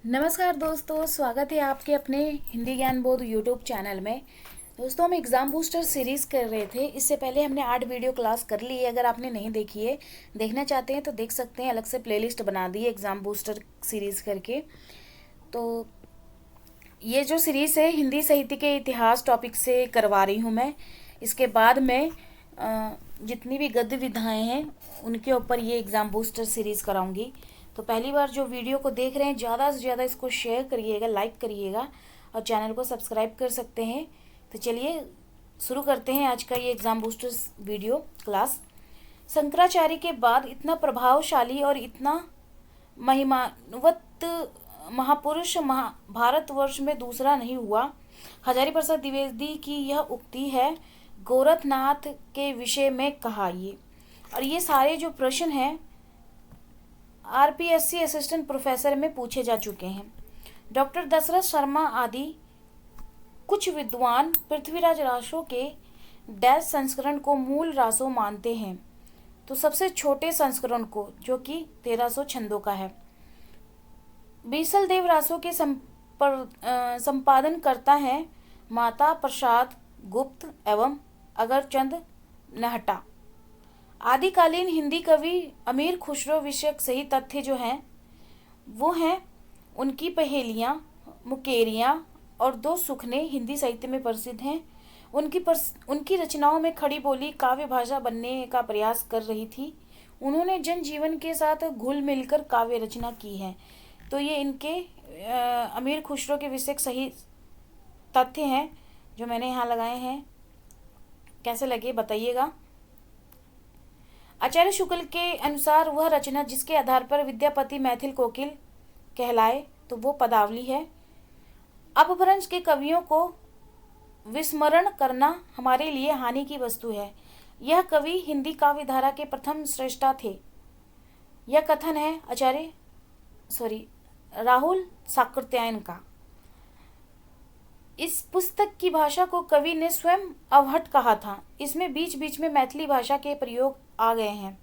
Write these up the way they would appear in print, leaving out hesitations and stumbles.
नमस्कार दोस्तों, स्वागत है आपके अपने हिंदी ज्ञान बोध यूट्यूब चैनल में। दोस्तों, हम एग्ज़ाम बूस्टर सीरीज़ कर रहे थे। इससे पहले हमने 8 वीडियो क्लास कर ली है। अगर आपने नहीं देखी है, देखना चाहते हैं तो देख सकते हैं। अलग से प्लेलिस्ट बना दी है एग्ज़ाम बूस्टर सीरीज़ करके। तो ये जो सीरीज़ है हिंदी साहित्य के इतिहास टॉपिक से करवा रही हूँ मैं। इसके बाद में जितनी भी गद्य विधाएँ हैं उनके ऊपर ये एग्ज़ाम बूस्टर सीरीज़ कराऊंगी। तो पहली बार जो वीडियो को देख रहे हैं, ज़्यादा से ज़्यादा इसको शेयर करिएगा, लाइक करिएगा और चैनल को सब्सक्राइब कर सकते हैं। तो चलिए शुरू करते हैं आज का ये exam booster video class. Shankaracharya के बाद इतना प्रभावशाली और इतना महिमान्वित महापुरुष भारतवर्ष में दूसरा नहीं हुआ। हजारी प्रसाद द्विवेदी की यह उक्ति है गोरखनाथ के विषय में कहा ये। और ये सारे जो प्रश्न हैं आरपीएससी असिस्टेंट प्रोफेसर में पूछे जा चुके हैं। डॉक्टर दशरथ शर्मा आदि कुछ विद्वान पृथ्वीराज रासों के डैश संस्करण को मूल रासों मानते हैं, तो सबसे छोटे संस्करण को, जो कि 1300 छंदों का है। बीसल देव रासों के संपादन करता है माता प्रसाद गुप्त एवं अगरचंद नहटा। आदिकालीन हिंदी कवि अमीर खुसरो विषयक सही तथ्य जो हैं वो हैं उनकी पहेलियाँ, मुकेरियाँ और दो सुखने हिंदी साहित्य में प्रसिद्ध हैं। उनकी रचनाओं में खड़ी बोली काव्य भाषा बनने का प्रयास कर रही थी। उन्होंने जनजीवन के साथ घुल मिलकर काव्य रचना की है। तो ये इनके अमीर खुसरो के विषयक सही तथ्य हैं जो मैंने यहाँ लगाए हैं। कैसे लगे बताइएगा। आचार्य शुक्ल के अनुसार वह रचना जिसके आधार पर विद्यापति मैथिल कोकिल कहलाए तो वो पदावली है। अपभ्रंश के कवियों को विस्मरण करना हमारे लिए हानि की वस्तु है। यह कवि हिंदी काव्य धारा के प्रथम श्रेष्ठा थे। यह कथन है राहुल साकृत्यायन का। इस पुस्तक की भाषा को कवि ने स्वयं अवहट कहा था। इसमें बीच बीच में मैथिली भाषा के प्रयोग आ गए हैं।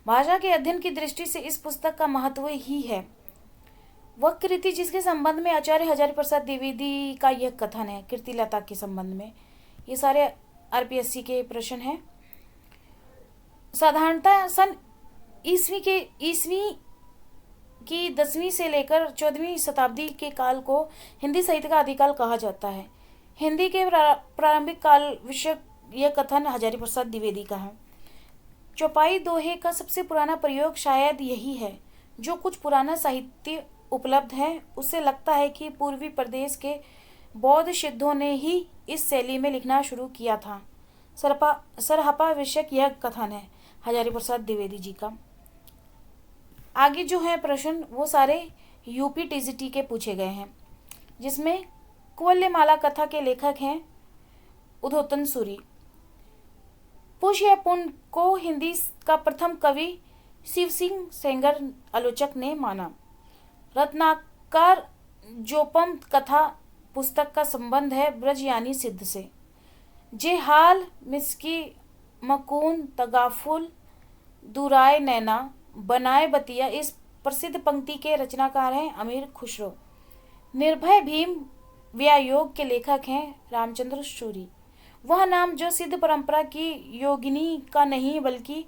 भाषा के अध्ययन की दृष्टि से इस पुस्तक का महत्व ही है। वह कृति जिसके संबंध में आचार्य हजारी प्रसाद द्विवेदी का यह कथन है कीर्तिलता के संबंध में। ये सारे आरपीएससी के प्रश्न हैं। साधारणतः सन ईसवी की 10वीं से लेकर 14वीं शताब्दी के काल को हिंदी साहित्य का आदिकाल कहा जाता है। हिंदी के प्रारंभिक काल विषय यह कथन हजारी प्रसाद द्विवेदी का है। चौपाई दोहे का सबसे पुराना प्रयोग शायद यही है। जो कुछ पुराना साहित्य उपलब्ध है उससे लगता है कि पूर्वी प्रदेश के बौद्ध सिद्धों ने ही इस शैली में लिखना शुरू किया था। सरहपा विषयक यह कथन है हजारी प्रसाद द्विवेदी जी का। आगे जो है प्रश्न वो सारे यूपी टीजीटी के पूछे गए हैं, जिसमें कुवल्यमाला कथा के लेखक हैं उद्योतन सूरी। पुष्य या पुण्य को हिंदी का प्रथम कवि शिव सिंह सेंगर आलोचक ने माना। रत्नाकर जोपम कथा पुस्तक का संबंध है ब्रज यानी सिद्ध से। जे हाल मिस्की मकून तगाफुल दुराय नैना बनाए बतिया इस प्रसिद्ध पंक्ति के रचनाकार हैं अमीर खुसरो। निर्भय भीम व्यायोग के लेखक हैं रामचंद्र सूरी। वह नाम जो सिद्ध परंपरा की योगिनी का नहीं बल्कि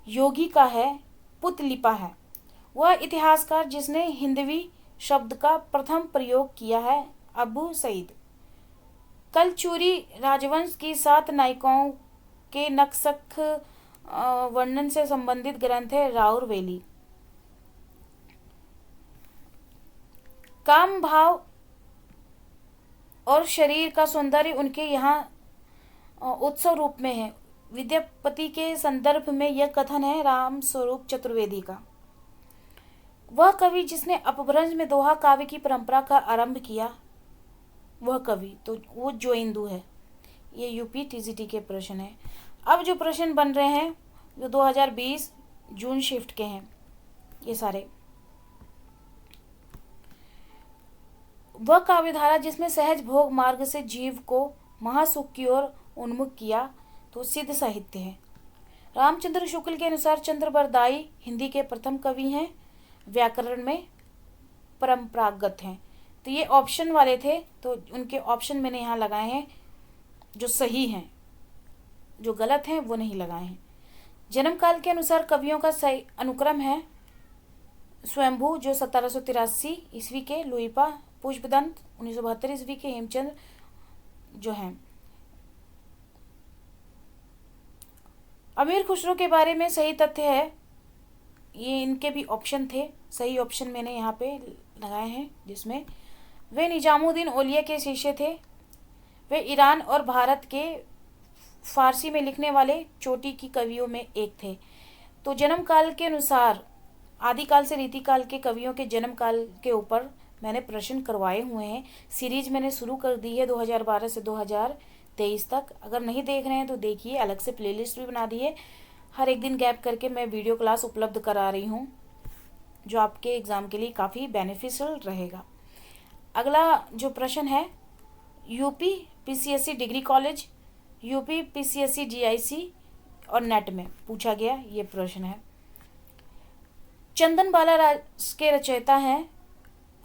योगी का है पुतलिपा है। वह इतिहासकार जिसने हिंदवी शब्द का प्रथम प्रयोग किया है अबू सईद। कलचूरी राजवंश की 7 नायिकाओं के नक्शख वर्णन से संबंधित ग्रंथ है राउर वेली। काम भाव और शरीर का सौंदर्य उनके यहाँ उत्सव रूप में है। विद्यापति के संदर्भ में यह कथन है राम स्वरूप चतुर्वेदी का। वह कवि जिसने अपभ्रंश में दोहा काव्य की परंपरा का आरंभ किया वह कवि, तो वो जोइंदू है। ये यूपी टीजीटी के प्रश्न है। अब जो प्रश्न बन रहे हैं जो 2020 जून शिफ्ट के हैं ये सारे। वह काव्यधारा जिसमें सहज भोग मार्ग से जीव को महासुख की ओर उन्मुख किया तो सिद्ध साहित्य है। रामचंद्र शुक्ल के अनुसार चंद्र बरदाई हिंदी के प्रथम कवि हैं। व्याकरण में परंपरागत हैं। तो ये ऑप्शन वाले थे, तो उनके ऑप्शन मैंने यहाँ लगाए हैं जो सही हैं, जो गलत हैं वो नहीं लगाए हैं। जन्म काल के अनुसार कवियों का सही अनुक्रम है स्वयंभू जो 1783 ईस्वी के, लुईपा पुष्पदंत 1972 ईस्वी के, हेमचंद्र जो हैं। अमीर खुसरो के बारे में सही तथ्य है, ये इनके भी ऑप्शन थे, सही ऑप्शन मैंने यहाँ पे लगाए हैं, जिसमें वे निजामुद्दीन औलिया के शिष्य थे। वे ईरान और भारत के फारसी में लिखने वाले चोटी की कवियों में एक थे। तो जन्म काल के अनुसार आदिकाल से रीतिकाल के कवियों के जन्म काल के ऊपर मैंने प्रश्न करवाए हुए हैं। सीरीज मैंने शुरू कर दी है 2012 से 2023 तक। अगर नहीं देख रहे हैं तो देखिए, अलग से प्लेलिस्ट भी बना दी है। हर एक दिन गैप करके मैं वीडियो क्लास उपलब्ध करा रही हूँ, जो आपके एग्ज़ाम के लिए काफ़ी बेनिफिशियल रहेगा। अगला जो प्रश्न है, UP PCSC degree college, UP PCSC GIC और नेट में पूछा गया ये प्रश्न है। चंदन बाला रास के रचयिता हैं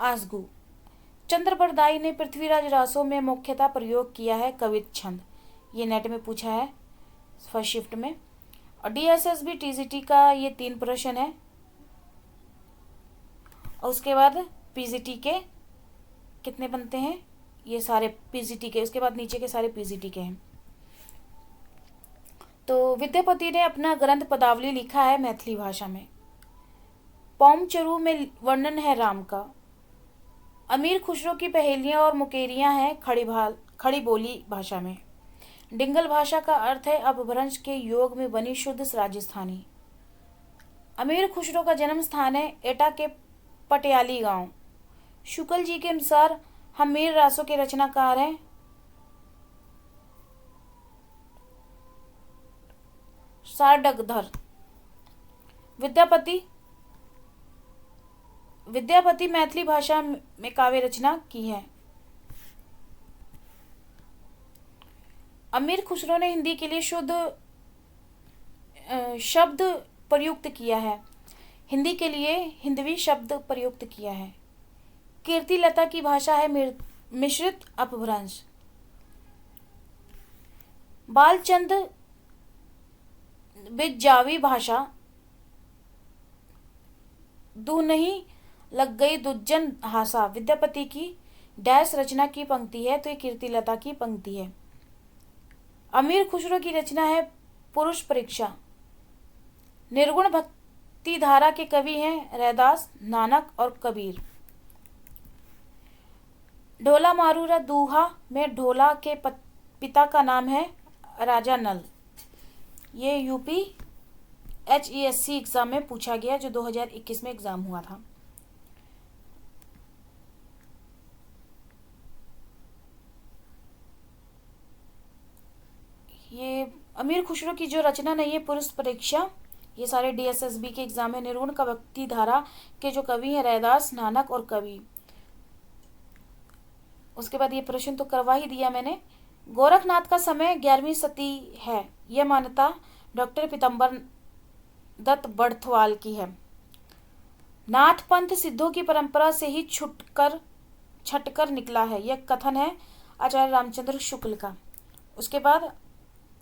आसगू। चंद्रबरदाई ने पृथ्वीराज रासों में मुख्यतः प्रयोग किया है कवित छंद। ये नेट में पूछा है फर्स्ट शिफ्ट में। और डीएसएसबी टीजीटी का ये 3 प्रश्न है, और उसके बाद पीजीटी के कितने बनते हैं, ये सारे पीजीटी के, उसके बाद नीचे के सारे पीजीटी के हैं। तो विद्यापति ने अपना ग्रंथ पदावली लिखा है मैथिली भाषा में। पौमचरू में वर्णन है राम का। अमीर खुसरो की पहेलियां और मुकेरियां हैं खड़ी बोली भाषा में। डिंगल भाषा का अर्थ है अपभ्रंश के योग में बनी शुद्ध राजस्थानी। अमीर खुसरो का जन्म स्थान है एटा के पटियाली गांव। शुक्ल जी के अनुसार हमीर रासों के रचनाकार हैं सारडगधर। विद्यापति मैथिली भाषा में काव्य रचना की है। अमीर खुसरो ने हिंदी के लिए शुद्ध शब्द प्रयुक्त किया है, हिंदी के लिए हिंदवी शब्द प्रयुक्त किया है। कीर्तिलता की भाषा है मिश्रित अपभ्रंश। बालचंद बिजावी भाषा दू नहीं लग गई दुज्जन हासा। विद्यापति की डैश रचना की पंक्ति है, तो ये कीर्तिलता की पंक्ति है। अमीर खुसरो की रचना है पुरुष परीक्षा। निर्गुण भक्ति धारा के कवि हैं रैदास, नानक और कबीर। ढोला मारूरा दूहा में ढोला के पिता का नाम है राजा नल। ये यूपी HESC एग्ज़ाम में पूछा गया, जो 2021 में एग्ज़ाम हुआ था। ये अमीर खुसरो की जो रचना नहीं है पुरुष परीक्षा, ये सारे DSSB के एग्ज़ाम है। निर्गुण का भक्ति धारा के जो कवि हैं रैदास, नानक और कबीर। उसके बाद ये प्रश्न तो करवा ही दिया मैंने। गोरखनाथ का समय 11वीं सदी है, यह मान्यता डॉक्टर पीतम्बर दत्त बड़थवाल की है। नाथ पंथ सिद्धों की परंपरा से ही छटकर निकला है, यह कथन है आचार्य रामचंद्र शुक्ल का। उसके बाद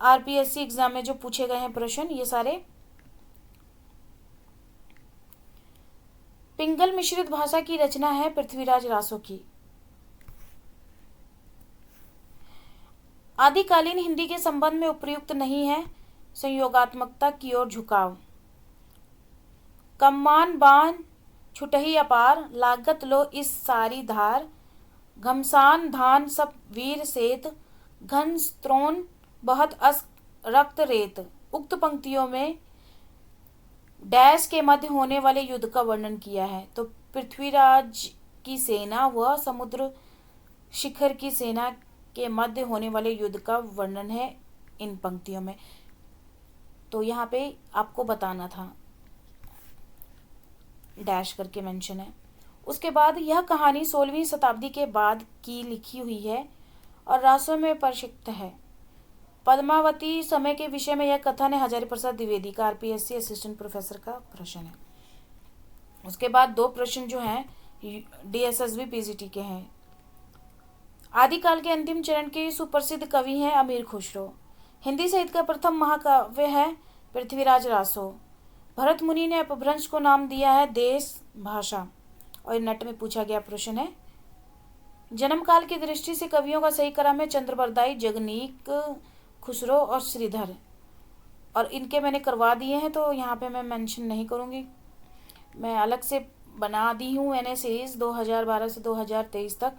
RPSC एग्जाम में जो पूछे गए हैं प्रश्न, ये सारे पिंगल मिश्रित भाषा की रचना है पृथ्वीराज रासो की। आदिकालीन हिंदी के संबंध में उपयुक्त नहीं है संयोगात्मकता की ओर झुकाव। कम्मान बाण छुटही अपार, लागत लो इस सारी धार। घमसान धान सब वीर सेत, घन स्त्रोण बहुत अस रक्त रेत। उक्त पंक्तियों में डैश के मध्य होने वाले युद्ध का वर्णन किया है। तो पृथ्वीराज की सेना व समुद्र शिखर की सेना के मध्य होने वाले युद्ध का वर्णन है इन पंक्तियों में। तो यहाँ पे आपको बताना था, डैश करके मेंशन है। उसके बाद यह कहानी 16वीं शताब्दी के बाद की लिखी हुई है और रासों में प्रक्षिप्त है। पद्मावती समय के विषय में यह कथन है हजारी प्रसाद द्विवेदी का, RPSC असिस्टेंट प्रोफेसर का प्रश्न है। उसके बाद 2 प्रश्न जो हैं DSSB PGT के हैं। आदिकाल के अंतिम चरण के सुप्रसिद्ध कवि हैं अमीर खुसरो। हिंदी साहित्य का प्रथम महाकाव्य है पृथ्वीराज रासो। भरत मुनि ने अपभ्रंश को नाम दिया है देश भाषा। और नेट में पूछा गया प्रश्न है, जन्म काल की दृष्टि से कवियों का सही क्रम है चंद्रबरदाई, जगनीक, खुसरो और श्रीधर। और इनके मैंने करवा दिए हैं तो यहाँ पे मैं मेंशन नहीं करूँगी। मैं अलग से बना दी हूँ मैंने सीरीज़ 2012 से 2023 तक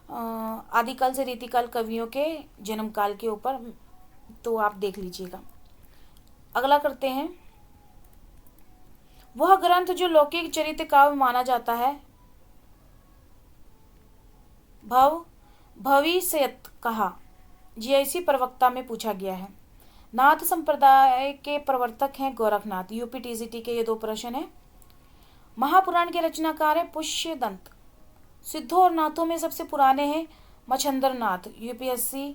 आदिकाल से रीतिकाल कवियों के जन्म काल के ऊपर, तो आप देख लीजिएगा। अगला करते हैं, वह ग्रंथ जो लौकिक चरित्र काव्य माना जाता है भविष्यत कहा, जीआईसी प्रवक्ता में पूछा गया है। नाथ संप्रदाय के प्रवर्तक हैं गोरखनाथ। यूपी टीजीटी के ये 2 प्रश्न हैं। महापुराण के रचनाकार है पुष्यदंत। सिद्धों और नाथों में सबसे पुराने हैं मच्छंदर नाथ। यूपीएससी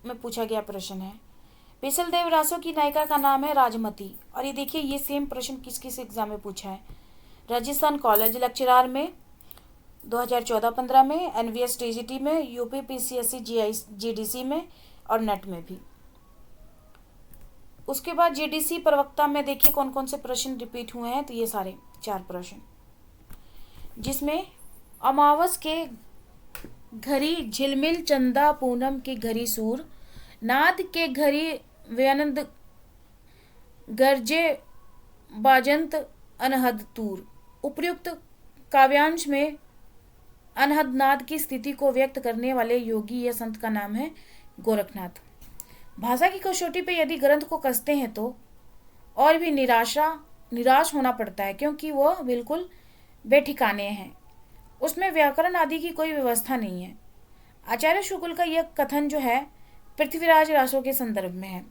में पूछा गया प्रश्न है। बिसल देव रासो की नायिका का नाम है राजमती। और ये देखिए, ये सेम प्रश्न किस किस एग्जाम में पूछा है। राजस्थान कॉलेज लेक्चरार में 2014-15 में, एनवीएस टीजीटी में, यूपी पीसीएससी जीडीसी में और नेट में भी। उसके बाद जीडीसी प्रवक्ता में देखिए कौन कौन से प्रश्न रिपीट हुए हैं। तो ये सारे 4 प्रश्न, जिसमें अमावस के घरी झिलमिल चंदा पूनम के घरी सूर, नाद के घरी व्यनंद गरजे बाजंत अनहद तूर। उपर्युक्त काव्यांश में अनहद नाद की स्थिति को व्यक्त करने वाले योगी या संत का नाम है गोरखनाथ। भाषा की कसौटी पे यदि ग्रंथ को कसते हैं तो और भी निराश होना पड़ता है, क्योंकि वह बिल्कुल बेठिकाने हैं। उसमें व्याकरण आदि की कोई व्यवस्था नहीं है। आचार्य शुक्ल का यह कथन जो है पृथ्वीराज रासो के संदर्भ में है।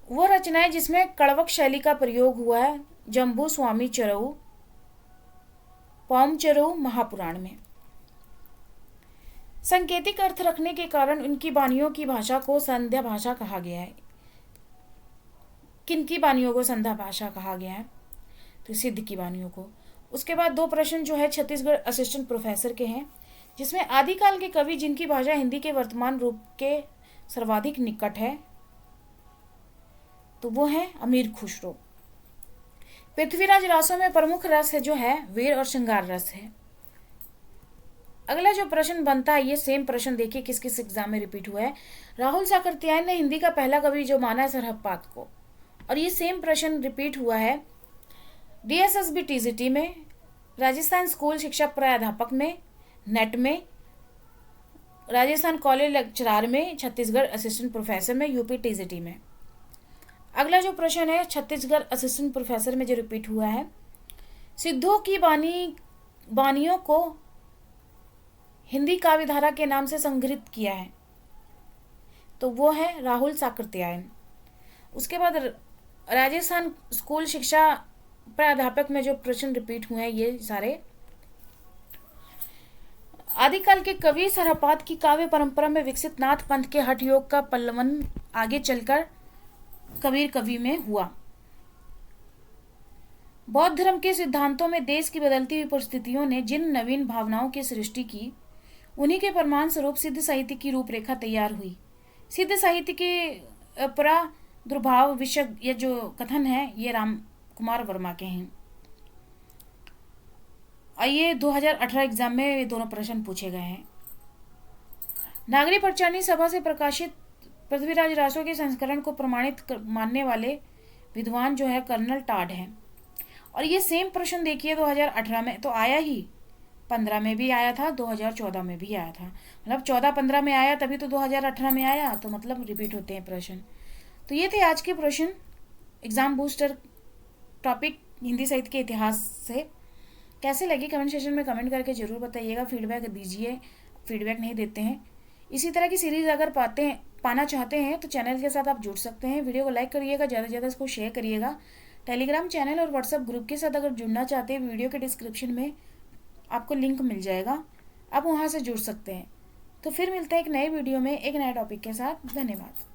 वह रचनाएं जिसमें कड़वक शैली का प्रयोग हुआ है जम्बू स्वामी चरऊ, पौमचरऊ महापुराण में। संकेतिक अर्थ रखने के कारण उनकी वाणियों की भाषा को संध्या भाषा कहा गया है। किनकी वाणियों को संध्या भाषा कहा गया है? तो सिद्ध की वाणियों को। उसके बाद 2 प्रश्न जो है छत्तीसगढ़ असिस्टेंट प्रोफेसर के हैं, जिसमें आदिकाल के कवि जिनकी भाषा हिंदी के वर्तमान रूप के सर्वाधिक निकट है, तो वो है अमीर खुसरो। पृथ्वीराज रासो में प्रमुख रस है जो है वीर और श्रृंगार रस है। अगला जो प्रश्न बनता है, ये सेम प्रश्न देखिए किस किस एग्जाम में रिपीट हुआ है। राहुल साकरत्यायन ने हिंदी का पहला कवि जो माना है सरहदपात को। और ये सेम प्रश्न रिपीट हुआ है डीएसएसबी टीजीटी में, राजस्थान स्कूल शिक्षा प्राध्यापक में, नेट में, राजस्थान कॉलेज लेक्चरार में, छत्तीसगढ़ असिस्टेंट प्रोफेसर में, यूपी टीजीटी में। अगला जो प्रश्न है छत्तीसगढ़ असिस्टेंट प्रोफेसर में जो रिपीट हुआ है, सिद्धों की वाणियों को हिंदी काव्यधारा के नाम से संग्रहित किया है, तो वो है राहुल साकरत्यायन। उसके बाद राजस्थान स्कूल शिक्षा प्राध्यापक में जो प्रश्न रिपीट हुए हैं ये सारे। आदिकाल के कवि सरहपात की काव्य परंपरा में विकसित नाथ पंथ के हठ योग का पल्लवन आगे चलकर कबीर कवि में हुआ। बौद्ध धर्म के सिद्धांतों में देश की बदलती हुई परिस्थितियों ने जिन नवीन भावनाओं की सृष्टि की, उन्हीं के परिणाम स्वरूप सिद्ध साहित्य की रूपरेखा तैयार हुई। सिद्ध साहित्य के प्रादुर्भाव विषय ये जो कथन है ये राम कुमार वर्मा के हैं। आइए 2018 एग्जाम में ये दोनों प्रश्न पूछे गए हैं। नागरिक प्रचारणी सभा से प्रकाशित पृथ्वीराज रासो के संस्करण को प्रमाणित मानने वाले विद्वान जो है कर्नल टाड हैं। और ये सेम प्रश्न देखिए 2018 में तो आया ही, 15 में भी आया था, 2014 में भी आया था। मतलब 14-15 में आया तभी तो 2018 में आया, तो मतलब रिपीट होते हैं प्रश्न। तो ये थे आज के प्रश्न एग्जाम बूस्टर टॉपिक हिंदी साहित्य के इतिहास से। कैसे लगे कमेंट सेक्शन में कमेंट करके ज़रूर बताइएगा, फीडबैक दीजिए। फीडबैक नहीं देते हैं। इसी तरह की सीरीज़ अगर पाना चाहते हैं तो चैनल के साथ आप जुड़ सकते हैं। वीडियो को लाइक करिएगा, ज़्यादा से ज़्यादा इसको शेयर करिएगा। टेलीग्राम चैनल और व्हाट्सएप ग्रुप के साथ अगर जुड़ना चाहते हैं, वीडियो के डिस्क्रिप्शन में आपको लिंक मिल जाएगा, आप वहाँ से जुड़ सकते हैं। तो फिर मिलते हैं एक नए वीडियो में एक नए टॉपिक के साथ। धन्यवाद।